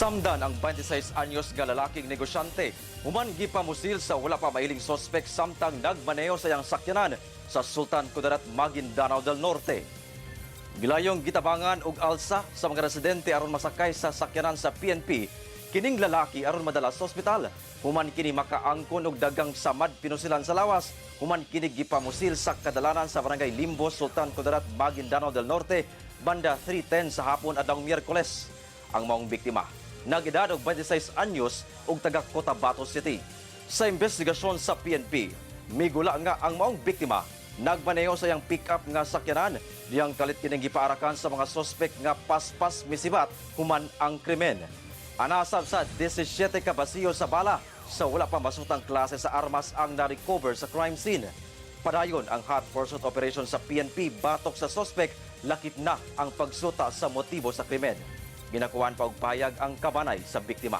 Samdan ang 26 anyos nga lalaking negosyante. Human gipamusil sa wala pa mailing sospek samtang nagmaneho sa iyang sakyanan sa Sultan Kudarat, Mindanao del Norte. Gilayong gitabangan og alsa sa mga residente aron masakay sa sakyanan sa PNP. Kining lalaki aron madala sa ospital. Human kini makaangkon og dagang samad pinusilan sa lawas. Human kini gipamusil sa kadalanan sa barangay Limbo, Sultan Kudarat, Mindanao del Norte, banda 3:10 sa hapon adtong Miyerkules. Ang maong biktima nag-edad og 26 anyos ug taga Cotabato City. Sa investigasyon sa PNP, migula nga ang maong biktima nagmaneho sa iyang pick-up nga sakyanan diyang kalit kining gipaarakan sa mga sospek nga paspas misibat human ang krimen. Anasab sa 17 ka basiyo sa bala sa wala pa masutang klase sa armas ang na-recover sa crime scene. Padayon ang hot pursuit operation sa PNP batok sa sospek, lakip na ang pagsuta sa motibo sa krimen. Ginakuhan pa og pahayag ang kabanay sa biktima.